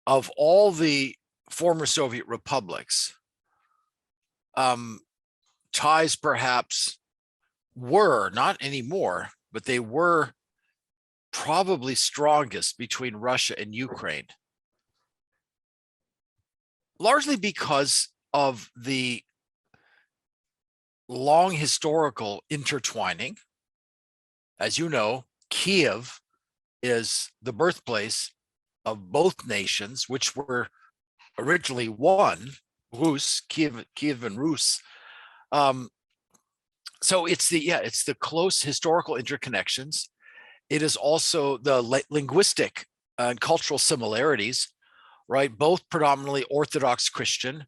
of all the former Soviet republics, ties perhaps were, not anymore, but they were probably strongest between Russia and Ukraine, largely because of the long historical intertwining. As you know, Kiev is the birthplace of both nations, which were originally one, Rus, Kiev and Rus. So it's the close historical interconnections. It is also the linguistic and cultural similarities, right? Both predominantly Orthodox Christian.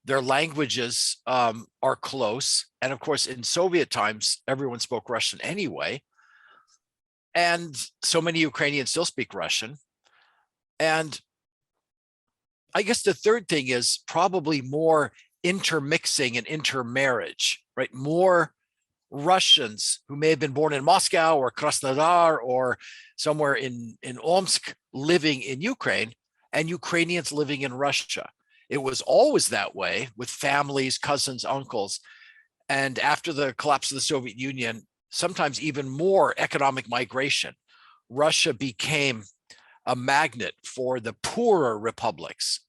Their languages are close. And of course, in Soviet times, everyone spoke Russian anyway. And so many Ukrainians still speak Russian. And I guess the third thing is probably more intermixing and intermarriage, right? More Russians who may have been born in Moscow or Krasnodar or somewhere in Omsk living in Ukraine, and Ukrainians living in Russia. It was always that way with families, cousins, uncles. And after the collapse of the Soviet Union, sometimes even more economic migration. Russia became a magnet for the poorer republics.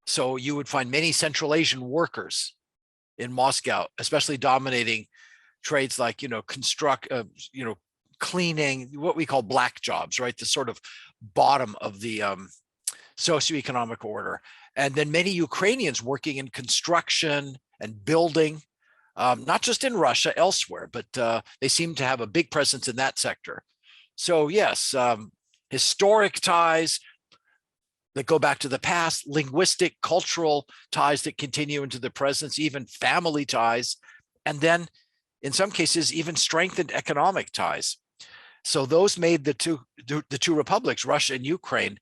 So you would find many Central Asian workers in Moscow, especially dominating trades like, cleaning, what we call black jobs, right? The sort of bottom of the socioeconomic order. And then many Ukrainians working in construction and building, not just in Russia, elsewhere, but they seem to have a big presence in that sector. So yes, historic ties that go back to the past, linguistic, cultural ties that continue into the present, even family ties, and then in some cases, even strengthened economic ties. So those made the two republics, Russia and Ukraine,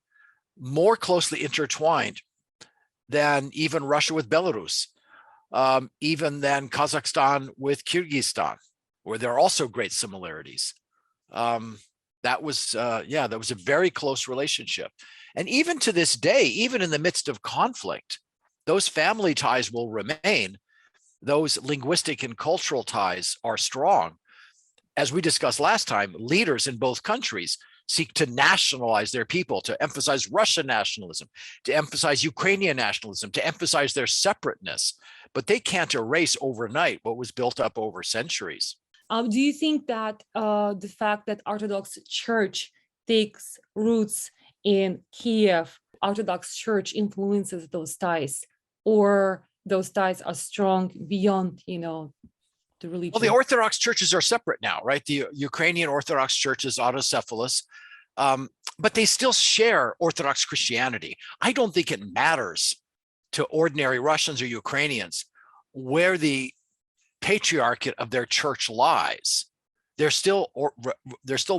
more closely intertwined than even Russia with Belarus, even than Kazakhstan with Kyrgyzstan, where there are also great similarities. That was a very close relationship. And even to this day, even in the midst of conflict, those family ties will remain. Those linguistic and cultural ties are strong. As we discussed last time, leaders in both countries seek to nationalize their people, to emphasize Russian nationalism, to emphasize Ukrainian nationalism, to emphasize their separateness. But they can't erase overnight what was built up over centuries. Do you think that the fact that Orthodox Church takes roots in Kiev, Orthodox Church influences those ties, or those ties are strong beyond, the religion? Well, the Orthodox churches are separate now, right? The Ukrainian Orthodox Church is autocephalous, but they still share Orthodox Christianity. I don't think it matters to ordinary Russians or Ukrainians where the patriarchate of their church lies. They're still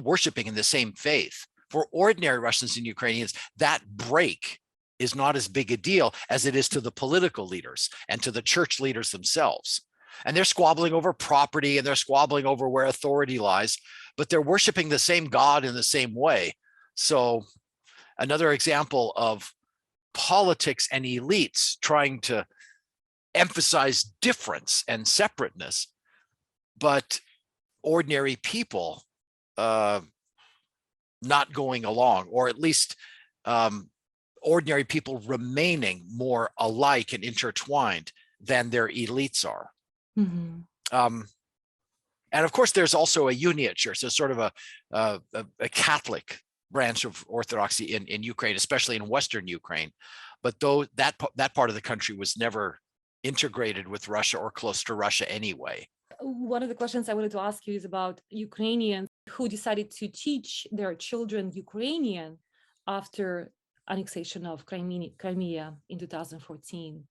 worshiping in the same faith. For ordinary Russians and Ukrainians, that break is not as big a deal as it is to the political leaders and to the church leaders themselves. And they're squabbling over property and they're squabbling over where authority lies, but they're worshiping the same God in the same way. So another example of politics and elites trying to emphasize difference and separateness, but ordinary people not going along, or at least ordinary people remaining more alike and intertwined than their elites are. Mm-hmm. And of course, there's also a Uniate Church, so sort of a Catholic branch of Orthodoxy in Ukraine, especially in Western Ukraine. But though that part of the country was never integrated with Russia or close to Russia anyway. One of the questions I wanted to ask you is about Ukrainians who decided to teach their children Ukrainian after annexation of Crimea in 2014.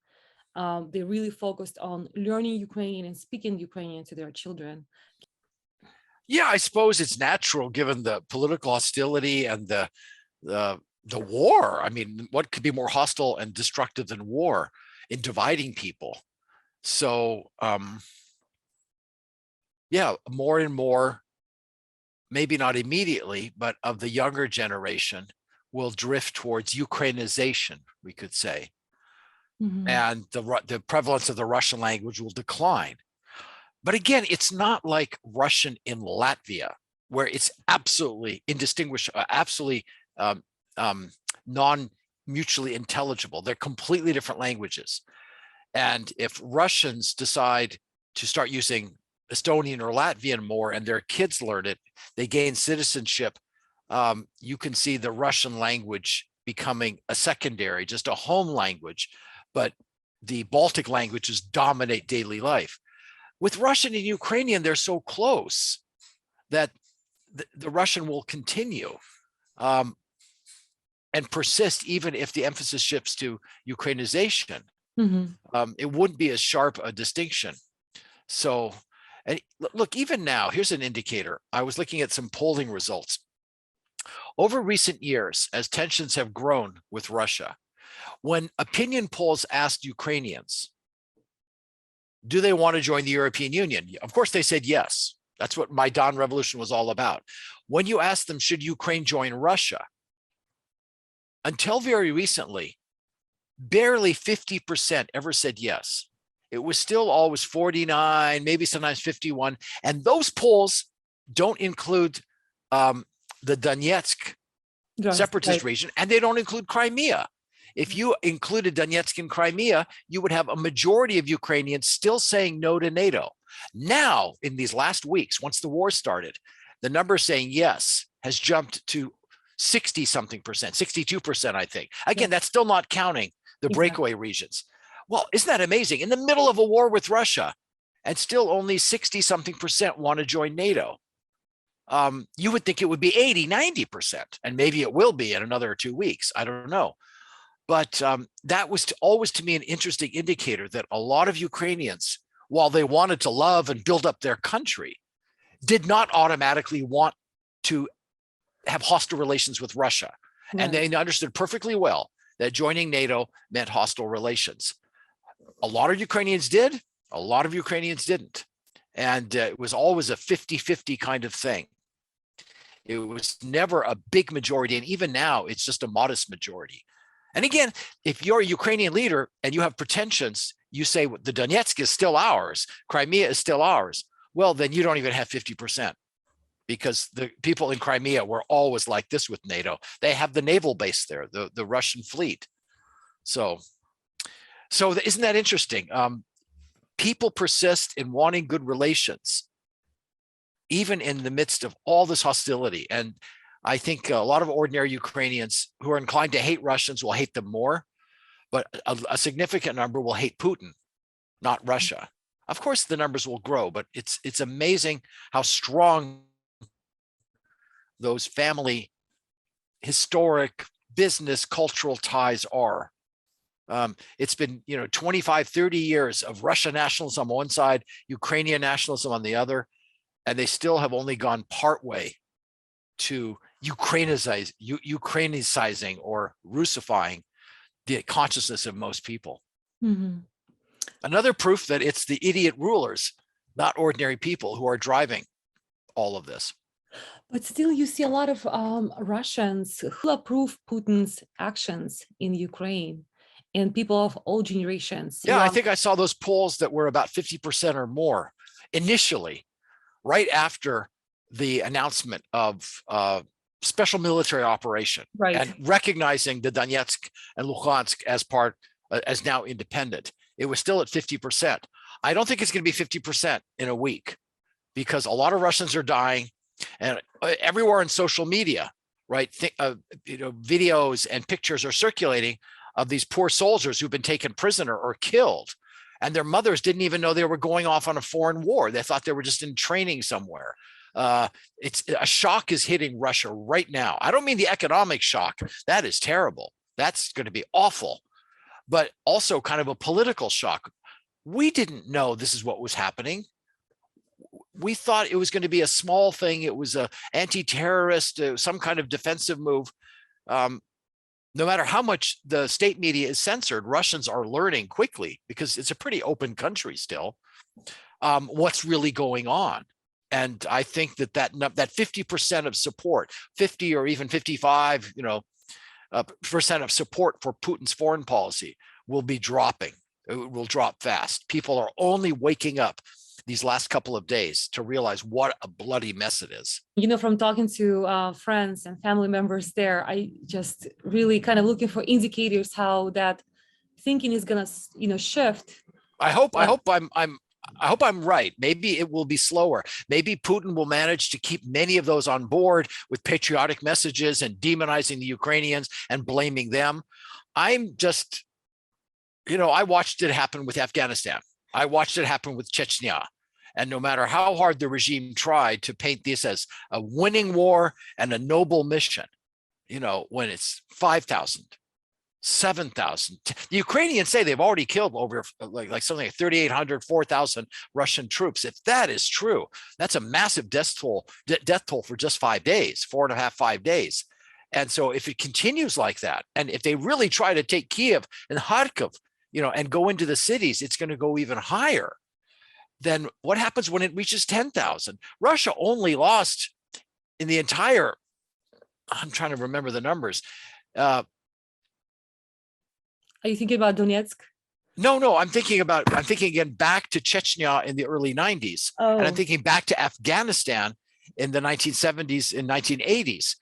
They really focused on learning Ukrainian and speaking Ukrainian to their children. Yeah, I suppose it's natural given the political hostility and the war. I mean, what could be more hostile and destructive than war in dividing people? So, yeah, more and more, maybe not immediately, but of the younger generation will drift towards Ukrainization, we could say, Mhm. and the prevalence of the Russian language will decline. But again, it's not like Russian in Latvia, where it's absolutely indistinguishable, absolutely um, non-mutually intelligible. They're completely different languages. And if Russians decide to start using Estonian or Latvian more and their kids learn it, they gain citizenship, you can see the Russian language becoming a secondary, just a home language, but the Baltic languages dominate daily life. With Russian and Ukrainian, they're so close that the Russian will continue and persist even if the emphasis shifts to Ukrainization. Mhm. It wouldn't be as sharp a distinction. So, and look, even now, here's an indicator. I was looking at some polling results. Over recent years, as tensions have grown with Russia, when opinion polls asked Ukrainians, do they want to join the European Union? Of course, they said yes. That's what Maidan Revolution was all about. When you asked them, should Ukraine join Russia? Until very recently, barely 50% ever said yes. It was still always 49, maybe sometimes 51. And those polls don't include the Donetsk separatist region, and they don't include Crimea. If you included Donetsk and Crimea, you would have a majority of Ukrainians still saying no to NATO. Now, in these last weeks, once the war started, the number saying yes has jumped to 60 something percent, 62%, I think. Again, that's still not counting the breakaway regions. Well, isn't that amazing? In the middle of a war with Russia, and still only 60 something percent want to join NATO. You would think it would be 80, 90%, and maybe it will be in another 2 weeks. I don't know. But that was always to me an interesting indicator that a lot of Ukrainians, while they wanted to love and build up their country, did not automatically want to have hostile relations with Russia. Right. And they understood perfectly well that joining NATO meant hostile relations. A lot of Ukrainians did, a lot of Ukrainians didn't. And it was always a 50-50 kind of thing. It was never a big majority. And even now, it's just a modest majority. And again, if you're a Ukrainian leader and you have pretensions, you say the Donetsk is still ours, Crimea is still ours. Well, then you don't even have 50%, because the people in Crimea were always like this with NATO. They have the naval base there, the Russian fleet. So isn't that interesting? People persist in wanting good relations, even in the midst of all this hostility. And I think a lot of ordinary Ukrainians who are inclined to hate Russians will hate them more, but a significant number will hate Putin, not Russia. Of course, the numbers will grow, but it's amazing how strong those family, historic, business, cultural ties are. It's been 25, 30 years of Russian nationalism on one side, Ukrainian nationalism on the other, and they still have only gone partway to Ukrainizing or Russifying the consciousness of most people. Mm-hmm. Another proof that it's the idiot rulers, not ordinary people, who are driving all of this. But still, you see a lot of Russians who approve Putin's actions in Ukraine, and people of all generations. Yeah, I think I saw those polls that were about 50% or more initially, right after the announcement of special military operation, right, and recognizing the Donetsk and Luhansk as now independent. It was still at 50%. I don't think it's going to be 50% in a week, because a lot of Russians are dying, and everywhere on social media, right? Videos and pictures are circulating of these poor soldiers who've been taken prisoner or killed, and their mothers didn't even know they were going off on a foreign war. They thought they were just in training somewhere. It's a shock is hitting Russia right now. I don't mean the economic shock. That is terrible. That's going to be awful. But also kind of a political shock. We didn't know this is what was happening. We thought it was going to be a small thing. It was a anti-terrorist, some kind of defensive move. No matter how much the state media is censored, Russians are learning quickly, because it's a pretty open country still, what's really going on. And I think that 50% of support, 50 or even 55, percent of support for Putin's foreign policy will be dropping. It will drop fast. People are only waking up these last couple of days to realize what a bloody mess it is. You know, from talking to friends and family members there, I just really kind of looking for indicators how that thinking is gonna, you know, shift. I hope I'm right. Maybe it will be slower. Maybe Putin will manage to keep many of those on board with patriotic messages and demonizing the Ukrainians and blaming them. I'm just, you know, I watched it happen with Afghanistan. I watched it happen with Chechnya. And no matter how hard the regime tried to paint this as a winning war and a noble mission, you know, when it's 5,000, 7,000, the Ukrainians say they've already killed over like something like 3,800, 4,000 Russian troops. If that is true, that's a massive death toll for just 5 days, 4.5, 5 days. And so if it continues like that, and if they really try to take Kiev and Kharkiv, you know, and go into the cities, it's going to go even higher. Then what happens when it reaches 10,000? Russia only lost in the entire, I'm trying to remember the numbers. Are you thinking about Donetsk? No, I'm thinking again back to Chechnya in the early 90s. Oh. And I'm thinking back to Afghanistan in the 1970s and 1980s.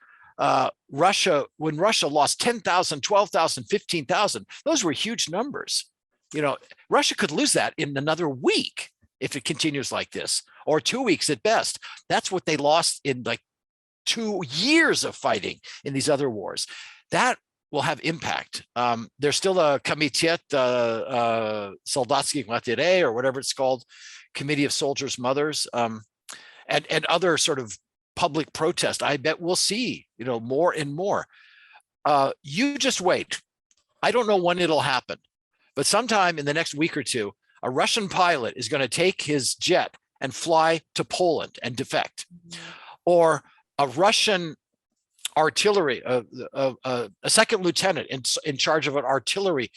When Russia lost 10,000, 12,000, 15,000, those were huge numbers. You know, Russia could lose that in another week if it continues like this, or 2 weeks at best. That's what they lost in like 2 years of fighting in these other wars. That will have impact. There's still a Komitet Soldatskich Materei, or whatever it's called, Committee of Soldiers' Mothers, and other sort of public protest. I bet we'll see, you know, more and more. You just wait. I don't know when it'll happen, but sometime in the next week or two, a Russian pilot is going to take his jet and fly to Poland and defect. Or a Russian artillery, a second lieutenant in charge of an artillery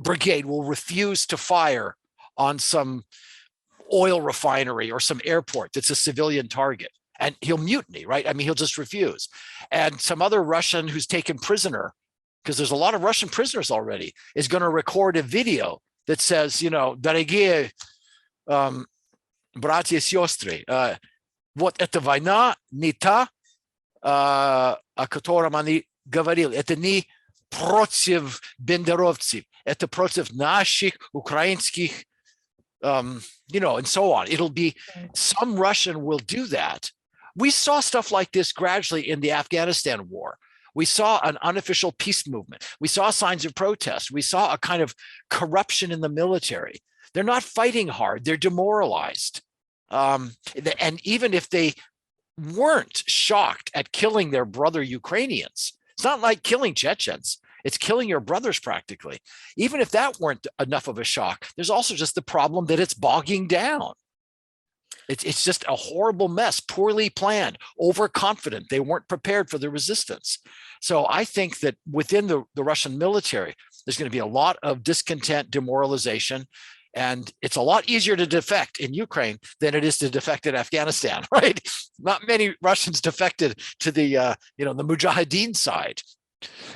brigade will refuse to fire on some oil refinery or some airport that's a civilian target, and he'll mutiny, right? I mean, he'll just refuse. And some other Russian who's taken prisoner, because there's a lot of Russian prisoners already, is going to record a video that says, you know, дорогие братья и сестры, вот эта война не та, о котором они говорили, это не против бендеровцев, это против наших украинских, you know, and so on. It'll be, some Russian will do that. We saw stuff like this gradually in the Afghanistan war. We saw an unofficial peace movement. We saw signs of protest. We saw a kind of corruption in the military. They're not fighting hard. They're demoralized. And even if they weren't shocked at killing their brother Ukrainians, it's not like killing Chechens. It's killing your brothers practically. Even if that weren't enough of a shock, there's also just the problem that it's bogging down. It's just a horrible mess, poorly planned, overconfident. They weren't prepared for the resistance. So I think that within the Russian military, there's going to be a lot of discontent, demoralization, and it's a lot easier to defect in Ukraine than it is to defect in Afghanistan, right? Not many Russians defected to the, you know, the Mujahideen side.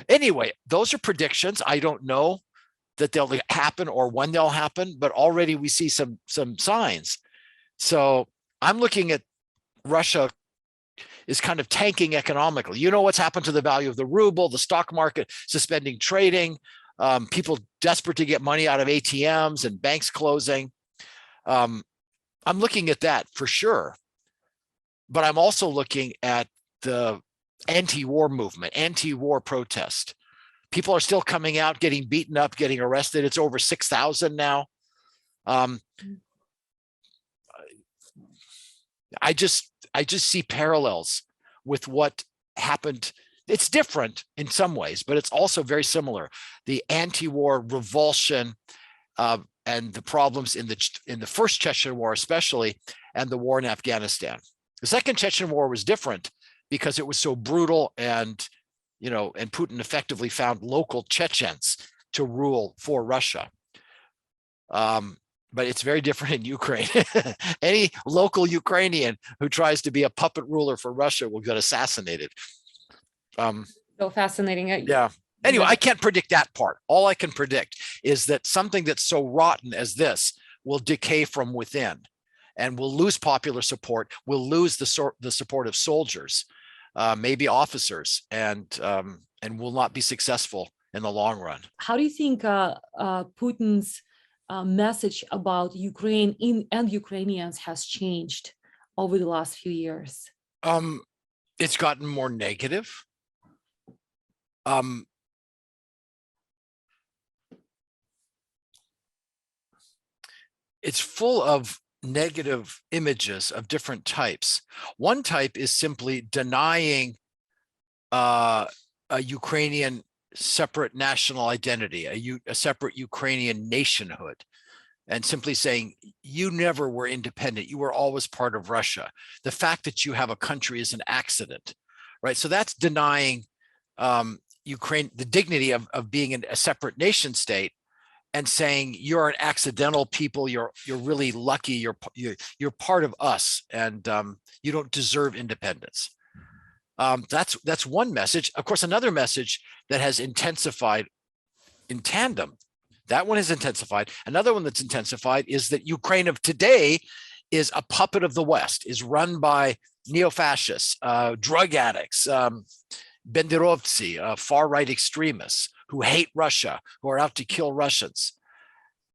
Anyway, those are predictions. I don't know that they'll happen or when they'll happen, but already we see some signs. So I'm looking at Russia is kind of tanking economically. You know what's happened to the value of the ruble, the stock market, suspending trading, people desperate to get money out of ATMs and banks closing. I'm looking at that for sure. But I'm also looking at the anti-war movement, anti-war protest. People are still coming out, getting beaten up, getting arrested. It's over 6,000 now. I just see parallels with what happened. It's different in some ways, but it's also very similar. The anti-war revulsion and the problems in the first Chechen war, especially, and the war in Afghanistan. The second Chechen war was different because it was so brutal, and you know, and Putin effectively found local Chechens to rule for Russia. But it's very different in Ukraine. Any local Ukrainian who tries to be a puppet ruler for Russia will get assassinated. So fascinating. Yeah. Anyway, I can't predict that part. All I can predict is that something that's so rotten as this will decay from within, and we'll lose popular support. We'll lose the support of soldiers, maybe officers, and will not be successful in the long run. How do you think Putin's message about Ukraine and Ukrainians has changed over the last few years? It's gotten more negative. It's full of negative images of different types. One type is simply denying a Ukrainian separate national identity, a separate Ukrainian nationhood, and simply saying, you never were independent. You were always part of Russia. The fact that you have a country is an accident, right? So that's denying Ukraine the dignity of being a separate nation state, and saying you're an accidental people. You're really lucky. You're part of us, and you don't deserve independence. That's one message. Of course, another message that has intensified in tandem. That one has intensified. Another one that's intensified is that Ukraine of today is a puppet of the West, is run by neo-fascists, drug addicts, Benderovtsi, far-right extremists who hate Russia, who are out to kill Russians.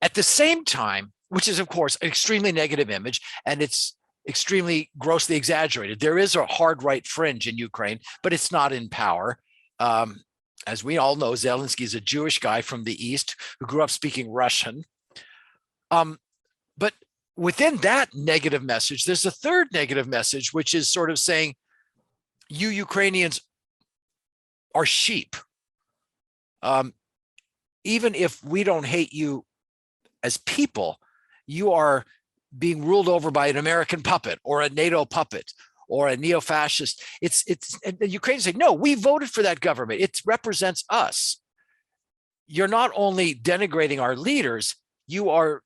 At the same time, which is, of course, an extremely negative image, and it's extremely grossly exaggerated. There is a hard right fringe in Ukraine, but it's not in power. As we all know, Zelensky is a Jewish guy from the East who grew up speaking Russian. But within that negative message, there's a third negative message, which is sort of saying, you Ukrainians are sheep. Even if we don't hate you as people, you are being ruled over by an American puppet or a NATO puppet or a neo-fascist. And the Ukrainians say, no, we voted for that government. It represents us. You're not only denigrating our leaders, you are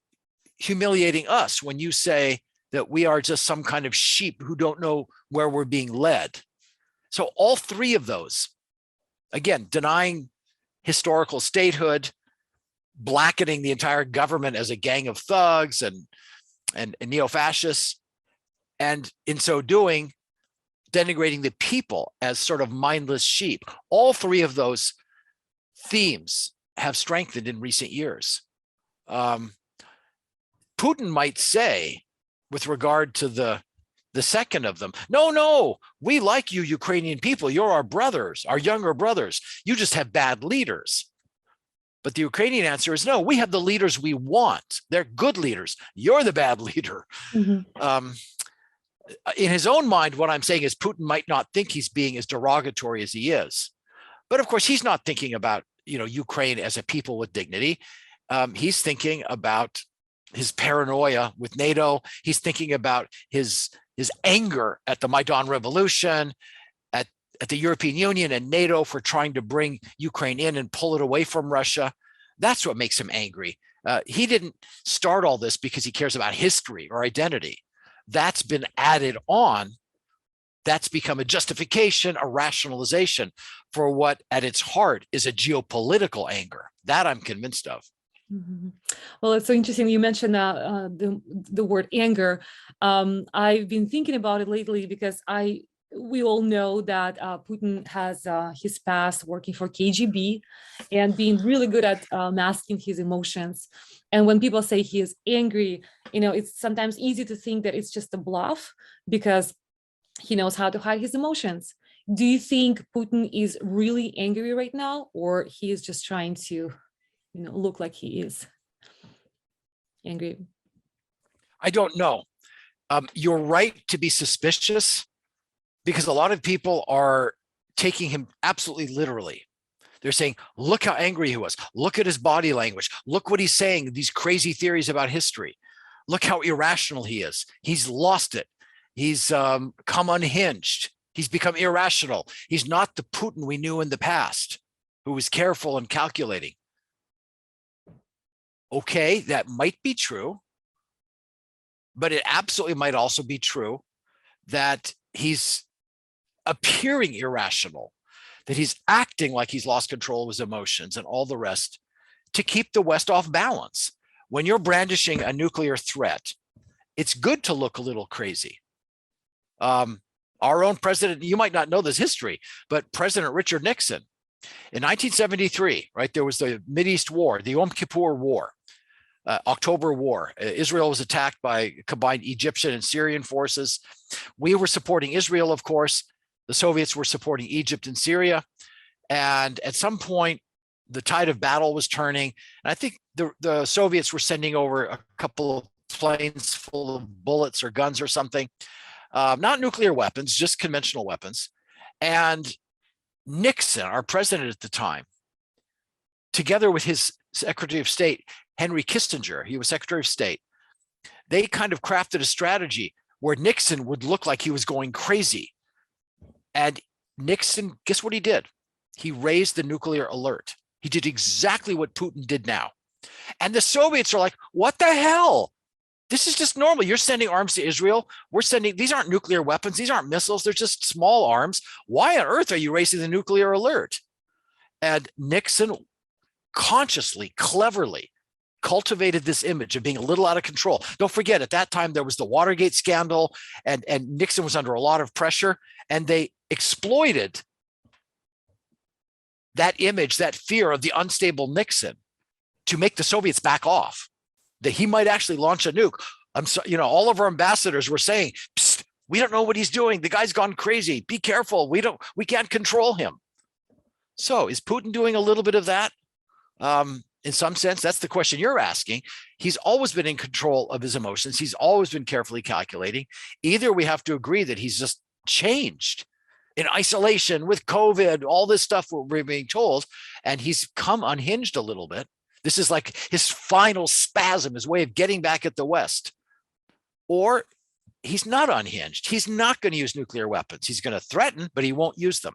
humiliating us when you say that we are just some kind of sheep who don't know where we're being led. So all three of those, again, denying historical statehood, blackening the entire government as a gang of thugs and neo-fascists, and in so doing, denigrating the people as sort of mindless sheep. All three of those themes have strengthened in recent years. Putin might say, with regard to the second of them, no, we like you Ukrainian people. You're our brothers, our younger brothers. You just have bad leaders. But the Ukrainian answer is, no, we have the leaders we want. They're good leaders. You're the bad leader. Mm-hmm. In his own mind, what I'm saying is Putin might not think he's being as derogatory as he is. But of course, he's not thinking about, Ukraine as a people with dignity. He's thinking about his paranoia with NATO. He's thinking about his anger at the Maidan Revolution, at the European Union and NATO for trying to bring Ukraine in and pull it away from Russia. That's what makes him angry. He didn't start all this because he cares about history or identity. That's been added on. That's become a justification, a rationalization for what at its heart is a geopolitical anger. That I'm convinced of. Mm-hmm. Well, it's so interesting. You mentioned the word anger. I've been thinking about it lately because we all know that Putin has his past working for KGB and being really good at masking his emotions. And when people say he is angry, it's sometimes easy to think that it's just a bluff because he knows how to hide his emotions. Do you think Putin is really angry right now, or he is just trying to, look like he is angry? I don't know. You're right to be suspicious, because a lot of people are taking him absolutely literally. They're saying, look how angry he was. Look at his body language. Look what he's saying, these crazy theories about history. Look how irrational he is. He's lost it. He's come unhinged. He's become irrational. He's not the Putin we knew in the past, who was careful and calculating. Okay, that might be true, but it absolutely might also be true that he's appearing irrational, that he's acting like he's lost control of his emotions and all the rest to keep the West off balance. When you're brandishing a nuclear threat, it's good to look a little crazy. Our own president, you might not know this history, but President Richard Nixon in 1973, right, there was the Mideast War, the Yom Kippur War, October War. Israel was attacked by combined Egyptian and Syrian forces. We were supporting Israel, of course. The Soviets were supporting Egypt and Syria. And at some point, the tide of battle was turning. And I think the Soviets were sending over a couple of planes full of bullets or guns or something. Not nuclear weapons, just conventional weapons. And Nixon, our president at the time, together with his Secretary of State, Henry Kissinger, he was Secretary of State, they kind of crafted a strategy where Nixon would look like he was going crazy. And Nixon, guess what he did? He raised the nuclear alert. He did exactly what Putin did now. And the Soviets are like, what the hell? This is just normal. You're sending arms to Israel. We're sending, these aren't nuclear weapons. These aren't missiles. They're just small arms. Why on earth are you raising the nuclear alert? And Nixon consciously, cleverly cultivated this image of being a little out of control. Don't forget, at that time, there was the Watergate scandal, and Nixon was under a lot of pressure, and they exploited that image, that fear of the unstable Nixon, to make the Soviets back off, that he might actually launch a nuke. All of our ambassadors were saying, psst, we don't know what he's doing. The guy's gone crazy. Be careful. We can't control him. So is Putin doing a little bit of that? In some sense, that's the question you're asking. He's always been in control of his emotions. He's always been carefully calculating. Either we have to agree that he's just changed in isolation with COVID, all this stuff we're being told, and he's come unhinged a little bit. This is like his final spasm, his way of getting back at the West. Or he's not unhinged. He's not going to use nuclear weapons. He's going to threaten, but he won't use them.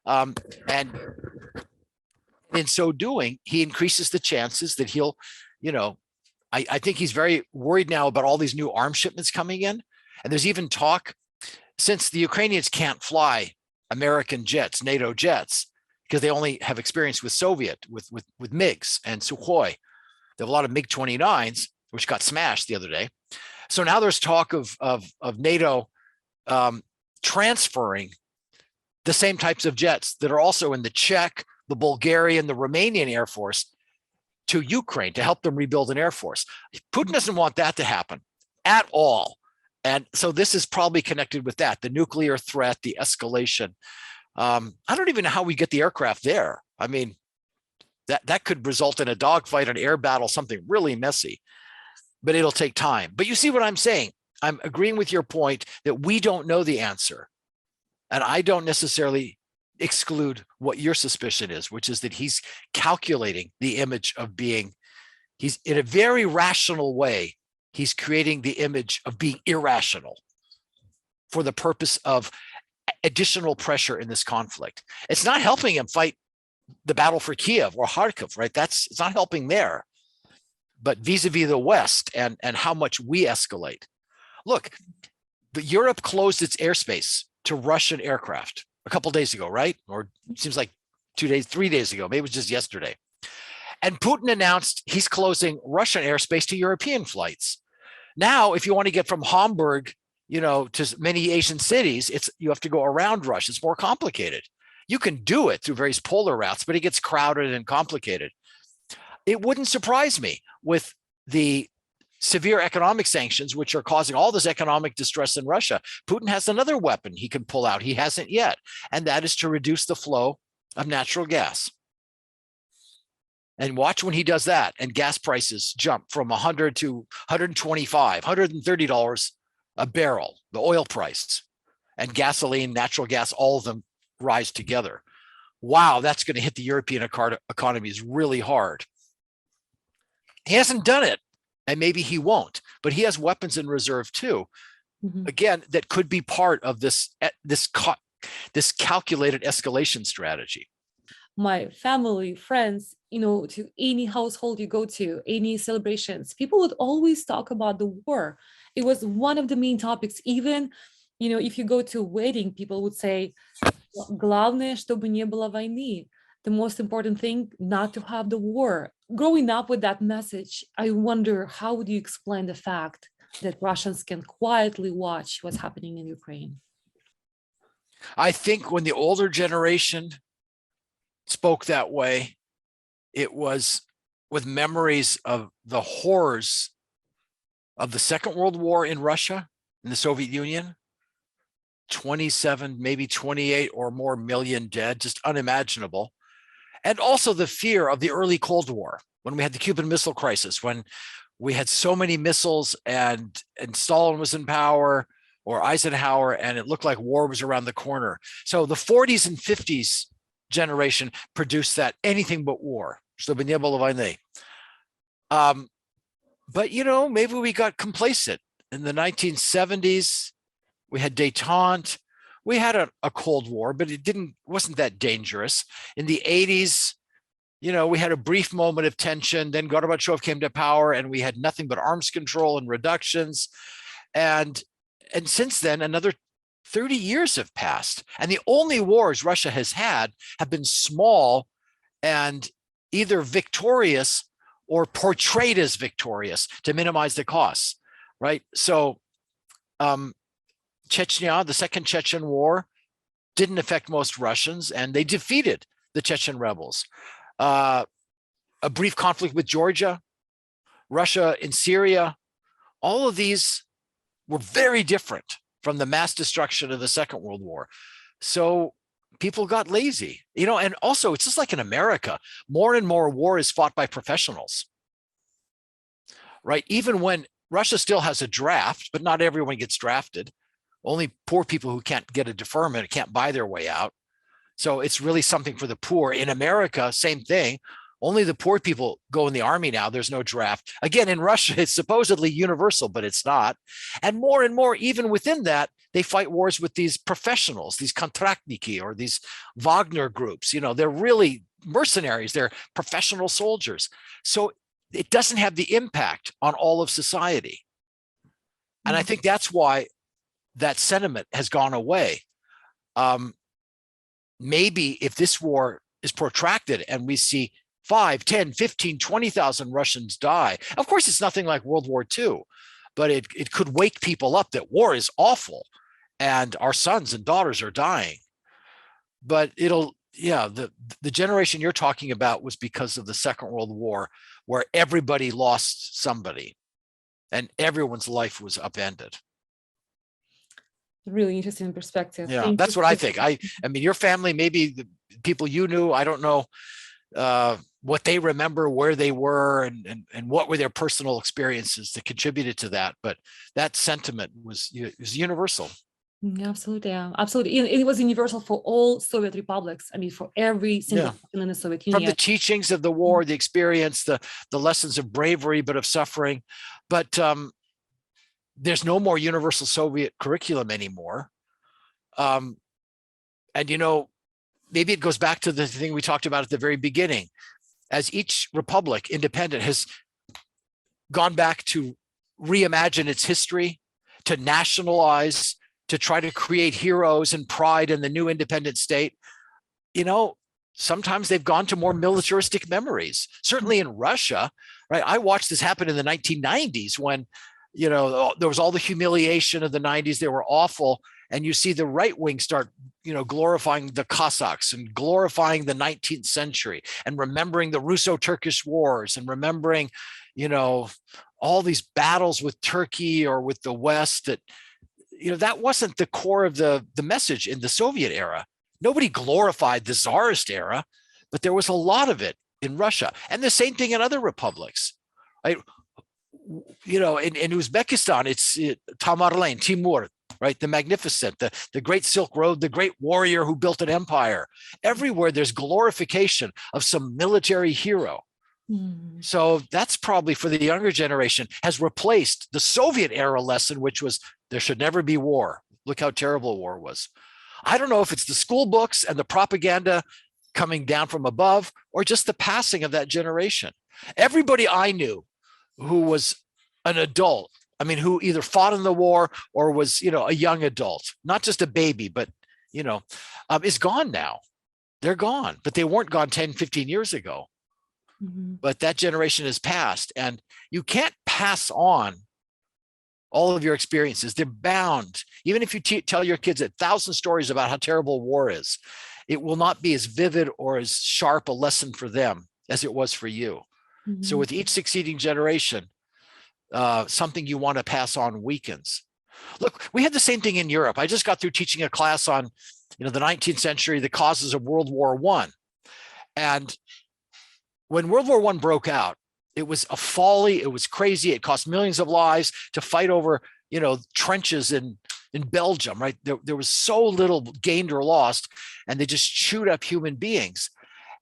And in so doing, he increases the chances that he'll, I think he's very worried now about all these new arms shipments coming in. And there's even talk, since the Ukrainians can't fly American jets, NATO jets, because they only have experience with Soviet, with MiGs and Sukhoi. They have a lot of MiG-29s, which got smashed the other day. So now there's talk of NATO transferring the same types of jets that are also in the Czech, the Bulgarian, the Romanian Air Force to Ukraine to help them rebuild an Air Force. Putin doesn't want that to happen at all. And so this is probably connected with that, the nuclear threat, the escalation. I don't even know how we get the aircraft there. I mean, that could result in a dogfight, an air battle, something really messy, but it'll take time. But you see what I'm saying? I'm agreeing with your point that we don't know the answer. And I don't necessarily exclude what your suspicion is, which is that he's calculating the image of being, he's in a very rational way, he's creating the image of being irrational for the purpose of additional pressure in this conflict. It's not helping him fight the battle for Kiev or Kharkiv, right? It's not helping there. But vis-a-vis the West and how much we escalate. Look, Europe closed its airspace to Russian aircraft a couple of days ago, right? Or it seems like 3 days ago, maybe it was just yesterday. And Putin announced he's closing Russian airspace to European flights. Now, if you want to get from Hamburg, to many Asian cities, you have to go around Russia. It's more complicated. You can do it through various polar routes, but it gets crowded and complicated. It wouldn't surprise me with the severe economic sanctions, which are causing all this economic distress in Russia. Putin has another weapon he can pull out. He hasn't yet, and that is to reduce the flow of natural gas. And watch when he does that, and gas prices jump from $100 to $125, $130 a barrel, the oil price, and gasoline, natural gas, all of them rise together. Wow, that's going to hit the European economies really hard. He hasn't done it, and maybe he won't, but he has weapons in reserve too. Mm-hmm. Again, that could be part of this calculated escalation strategy. My family, friends, to any household you go to, any celebrations, people would always talk about the war. It was one of the main topics. Even, if you go to a wedding, people would say, Главное, чтобы не было войны. The most important thing, not to have the war. Growing up with that message, I wonder, how would you explain the fact that Russians can quietly watch what's happening in Ukraine? I think when the older generation spoke that way, it was with memories of the horrors of the Second World War in Russia, in the Soviet Union, 27, maybe 28 or more million dead, just unimaginable. And also the fear of the early Cold War, when we had the Cuban Missile Crisis, when we had so many missiles and Stalin was in power, or Eisenhower, and it looked like war was around the corner. So the 40s and 50s generation produced that anything but war. But you know, maybe we got complacent. In the 1970s, we had détente. We had a Cold War, but it wasn't that dangerous. In the 80s, you know, we had a brief moment of tension. Then Gorbachev came to power, and we had nothing but arms control and reductions. And since then, another 30 years have passed. And the only wars Russia has had have been small and either victorious or portrayed as victorious to minimize the costs, right? So Chechnya, the Second Chechen War, didn't affect most Russians, and they defeated the Chechen rebels. A brief conflict with Georgia, Russia in Syria, all of these were very different from the mass destruction of the Second World War. So people got lazy, you know, and also it's just like in America, more and more war is fought by professionals, right? Even when Russia still has a draft, but not everyone gets drafted. Only poor people who can't get a deferment, can't buy their way out. So it's really something for the poor. In America, same thing. Only the poor people go in the army now. There's no draft. Again, in Russia, it's supposedly universal, but it's not. And more, even within that, they fight wars with these professionals, these kontraktniki or these Wagner groups. You know, they're really mercenaries. They're professional soldiers. So it doesn't have the impact on all of society. And I think that's why that sentiment has gone away. Maybe if this war is protracted and we see 5, 10, 15, 20,000 Russians die. Of course, it's nothing like World War II, but it could wake people up that war is awful and our sons and daughters are dying. But the generation you're talking about was because of the Second World War, where everybody lost somebody and everyone's life was upended. Really interesting perspective. Yeah, that's what I think. I mean, your family, maybe the people you knew, I don't know what they remember, where they were, and what were their personal experiences that contributed to that. But that sentiment was universal. Absolutely, absolutely. It was universal for all Soviet republics. I mean, for every single person in the Soviet Union. From the teachings of the war, the experience, the lessons of bravery, but of suffering. But there's no more universal Soviet curriculum anymore. And, you know, maybe it goes back to the thing we talked about at the very beginning. As each republic, independent, has gone back to reimagine its history, to nationalize, to try to create heroes and pride in the new independent state, you know, sometimes they've gone to more militaristic memories. Certainly in Russia, right? I watched this happen in the 1990s when, you know, there was all the humiliation of the 90s. They were awful. And you see the right wing start, you know, glorifying the Cossacks and glorifying the 19th century and remembering the Russo-Turkish wars and remembering, you know, all these battles with Turkey or with the West that, you know, that wasn't the core of the message in the Soviet era. Nobody glorified the Tsarist era, but there was a lot of it in Russia. And the same thing in other republics. Right? You know, in Uzbekistan, it's Tamerlane, Timur, right? The magnificent, the great Silk Road, the great warrior who built an empire. Everywhere there's glorification of some military hero. So that's probably for the younger generation has replaced the Soviet era lesson, which was there should never be war. Look how terrible war was. I don't know if it's the school books and the propaganda coming down from above or just the passing of that generation. Everybody I knew who was an adult, I mean, who either fought in the war or was, you know, a young adult, not just a baby, but is gone now. They're gone, but they weren't gone 10, 15 years ago. But that generation has passed, and you can't pass on all of your experiences. They're bound. Even if you tell your kids 1,000 stories about how terrible war is, it will not be as vivid or as sharp a lesson for them as it was for you. So with each succeeding generation, something you want to pass on weakens. Look, we had the same thing in Europe. I just got through teaching a class on, the 19th century, the causes of World War I. And when World War I broke out, it was a folly. It was crazy. It cost millions of lives to fight over, trenches in Belgium, right? There was so little gained or lost, and they just chewed up human beings.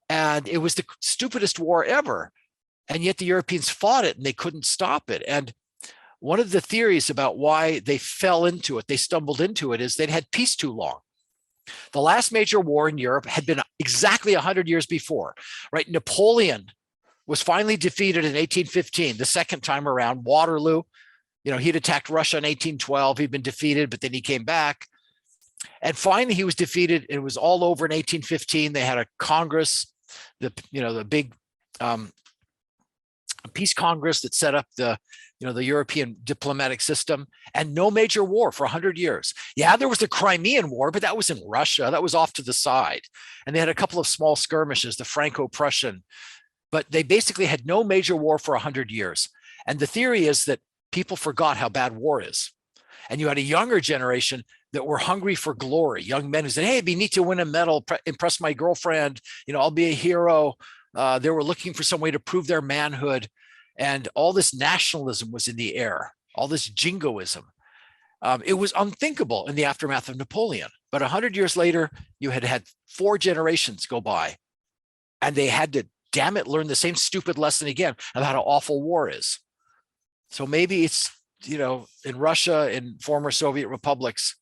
And it was the stupidest war ever. And yet the Europeans fought it and they couldn't stop it. And one of the theories about why they fell into it, they stumbled into it, is they'd had peace too long. The last major war in Europe had been exactly 100 years before, right? Napoleon was finally defeated in 1815, the second time around. Waterloo, he'd attacked Russia in 1812. He'd been defeated, but then he came back. And finally he was defeated. It was all over in 1815. They had a Congress, the big peace Congress that set up the European diplomatic system, and no major war for 100 years. Yeah, there was the Crimean War, but that was in Russia. That was off to the side. And they had a couple of small skirmishes, the Franco-Prussian, but they basically had no major war for 100 years. And the theory is that people forgot how bad war is. And you had a younger generation that were hungry for glory, young men who said, hey, it'd be neat to win a medal, impress my girlfriend, I'll be a hero. They were looking for some way to prove their manhood. And all this nationalism was in the air, all this jingoism. It was unthinkable in the aftermath of Napoleon. But 100 years later, you had 4 generations go by, and they had to, damn it, learn the same stupid lesson again about how awful war is. So maybe it's, in Russia, in former Soviet republics,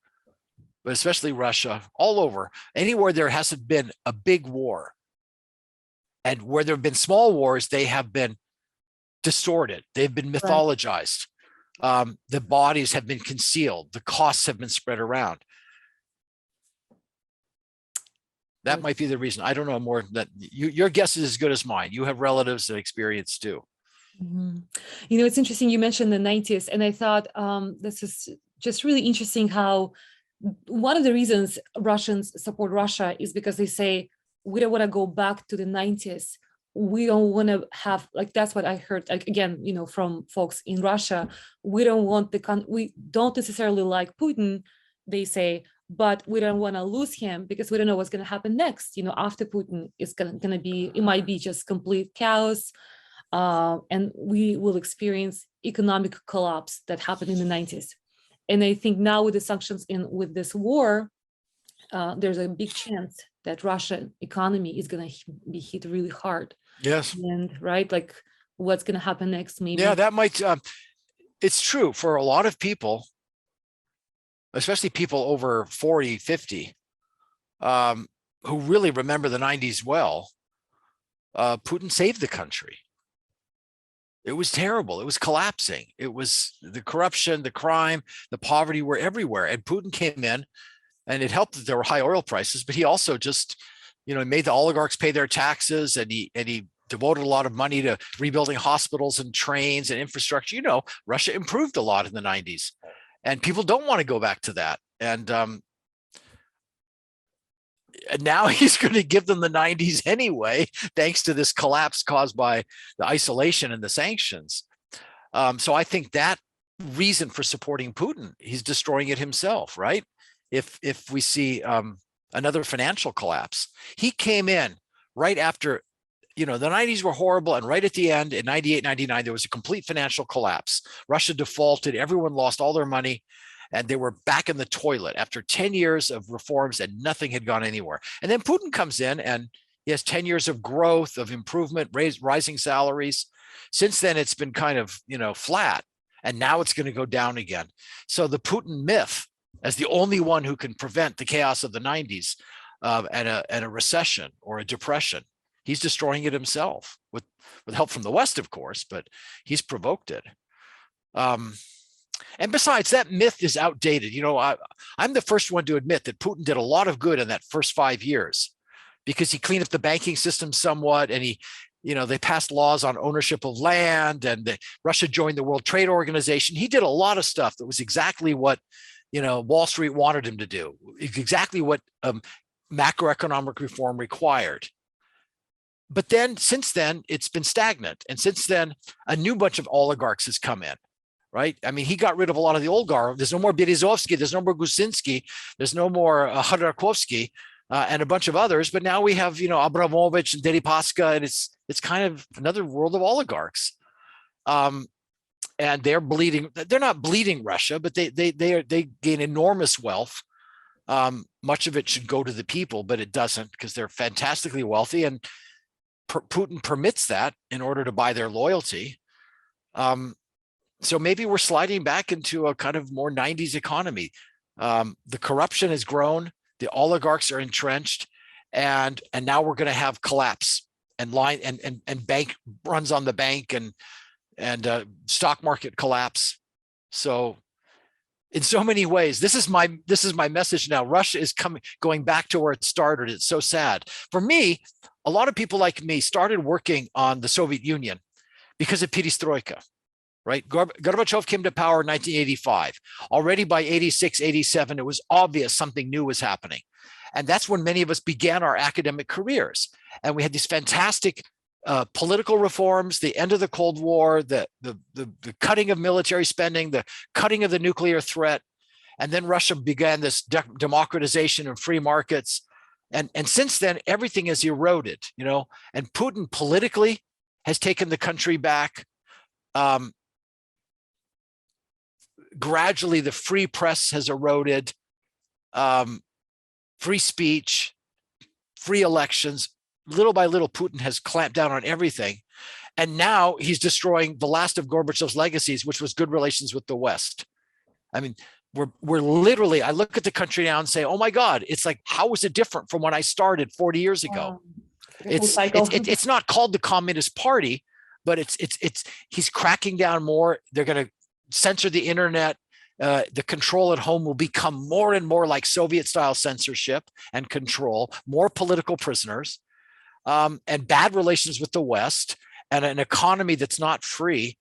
but especially Russia, all over, anywhere there hasn't been a big war. And where there have been small wars, they have been distorted. They've been mythologized. The bodies have been concealed. The costs have been spread around. That might be the reason. I don't know more than your guess is as good as mine. You have relatives and experience too. It's interesting. You mentioned the 90s, and I thought this is just really interesting how one of the reasons Russians support Russia is because they say, we don't want to go back to the 90s. We don't want to have, that's what I heard, again, from folks in Russia. We don't want we don't necessarily like Putin, they say, but we don't want to lose him because we don't know what's going to happen next. After Putin, it's going to be, it might be just complete chaos. And we will experience economic collapse that happened in the 90s. And I think now with the sanctions with this war, there's a big chance that Russian economy is going to be hit really hard. Yes. And what's going to happen next? Maybe. Yeah, that might, it's true for a lot of people, especially people over 40, 50, who really remember the 90s well. Putin saved the country. It was terrible. It was collapsing. It was the corruption, the crime, the poverty were everywhere. And Putin came in, and it helped that there were high oil prices, but he also just, made the oligarchs pay their taxes, and he devoted a lot of money to rebuilding hospitals and trains and infrastructure. Russia improved a lot in the 90s, and people don't want to go back to that. And now he's going to give them the 90s anyway, thanks to this collapse caused by the isolation and the sanctions. So I think that reason for supporting Putin, he's destroying it himself, right? If we see another financial collapse. He came in right after, the 90s were horrible, and right at the end in 98, 99, there was a complete financial collapse. Russia defaulted, everyone lost all their money, and they were back in the toilet after 10 years of reforms, and nothing had gone anywhere. And then Putin comes in, and he has 10 years of growth, of improvement, rising salaries. Since then, it's been kind of, flat, and now it's going to go down again. So the Putin myth, as the only one who can prevent the chaos of the 90s and a recession or a depression, he's destroying it himself with help from the West, of course, but he's provoked it. And besides, that myth is outdated. I'm the first one to admit that Putin did a lot of good in that first 5 years because he cleaned up the banking system somewhat, and they passed laws on ownership of land, and Russia joined the World Trade Organization. He did a lot of stuff that was exactly what, Wall Street wanted him to do, exactly what macroeconomic reform required. But then, since then, it's been stagnant. And since then, a new bunch of oligarchs has come in, right? I mean, he got rid of a lot of the oligarchs. There's no more Berezovsky, there's no more Gusinski, there's no more Khodorkovsky, and a bunch of others. But now we have, Abramovich and Deripaska, and it's kind of another world of oligarchs. And they're bleeding. They're not bleeding Russia, but they gain enormous wealth. Much of it should go to the people, but it doesn't, because they're fantastically wealthy, and Putin permits that in order to buy their loyalty. So maybe we're sliding back into a kind of more 90s economy. The corruption has grown, the oligarchs are entrenched, and now we're going to have collapse and bank runs on the bank and stock market collapse. So in so many ways, this is my message now. Russia is going back to where it started. It's so sad. For me, a lot of people like me started working on the Soviet Union because of Perestroika, right? Gorbachev came to power in 1985. Already by 86, 87, it was obvious something new was happening. And that's when many of us began our academic careers. And we had these fantastic political reforms, the end of the Cold War, the cutting of military spending, the cutting of the nuclear threat. And then Russia began this democratization of free markets. And since then, everything has eroded, and Putin politically has taken the country back. Gradually, the free press has eroded, free speech, free elections. Little by little, Putin has clamped down on everything. And now he's destroying the last of Gorbachev's legacies, which was good relations with the West. I mean, we're literally, I look at the country now and say, oh my God, it's like, how was it different from when I started 40 years ago? It's not called the Communist Party, but he's cracking down more. They're going to censor the internet. The control at home will become more and more like Soviet style censorship and control, more political prisoners, and bad relations with the West, and an economy that's not free.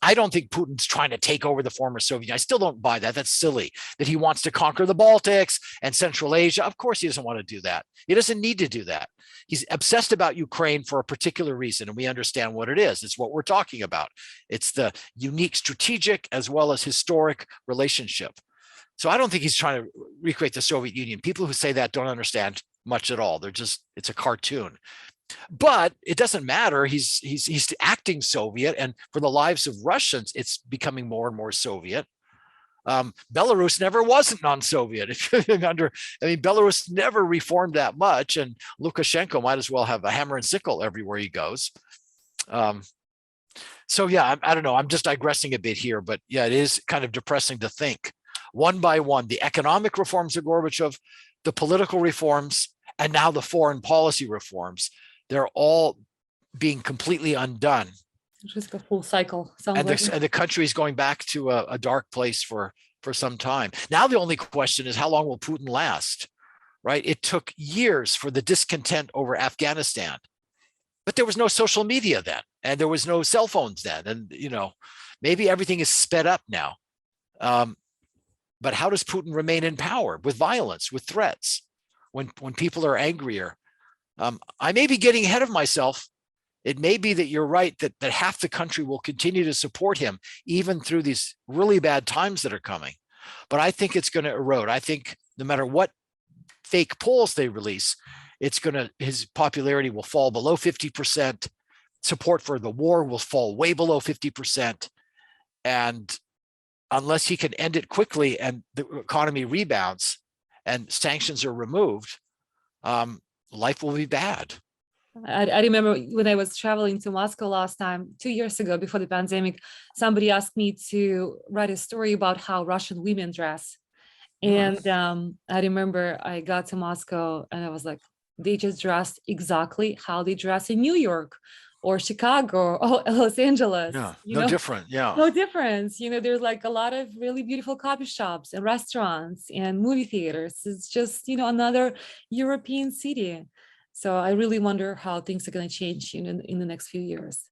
I don't think Putin's trying to take over the former Soviet Union. I still don't buy that. That's silly, that he wants to conquer the Baltics and Central Asia. Of course, he doesn't want to do that. He doesn't need to do that. He's obsessed about Ukraine for a particular reason, and we understand what it is. It's what we're talking about. It's the unique strategic as well as historic relationship. So I don't think he's trying to recreate the Soviet Union. People who say that don't understand much at all. It's a cartoon. But it doesn't matter. He's acting Soviet, and for the lives of Russians, it's becoming more and more Soviet. Belarus never was non-Soviet. Belarus never reformed that much, and Lukashenko might as well have a hammer and sickle everywhere he goes. So yeah, I don't know. I'm just digressing a bit here, but yeah, it is kind of depressing to think one by one, the economic reforms of Gorbachev, the political reforms, and now the foreign policy reforms. They're all being completely undone. It's just a full cycle. And the country is going back to a dark place for some time. Now the only question is, how long will Putin last, right? It took years for the discontent over Afghanistan, but there was no social media then, and there was no cell phones then. And, maybe everything is sped up now. But how does Putin remain in power? With violence, with threats, when people are angrier? I may be getting ahead of myself. It may be that you're right, that half the country will continue to support him, even through these really bad times that are coming. But I think it's going to erode. I think no matter what fake polls they release, his popularity will fall below 50%. Support for the war will fall way below 50%. And unless he can end it quickly and the economy rebounds and sanctions are removed, life will be bad. I remember when I was traveling to Moscow last time, 2 years ago, before the pandemic, somebody asked me to write a story about how Russian women dress. And I remember I got to Moscow and I was like, they just dressed exactly how they dress in New York, or Chicago or Los Angeles, Yeah, you no know, different. Yeah. no difference. You know, there's like a lot of really beautiful coffee shops and restaurants and movie theaters. It's just, you know, another European city. So I really wonder how things are going to change in the next few years.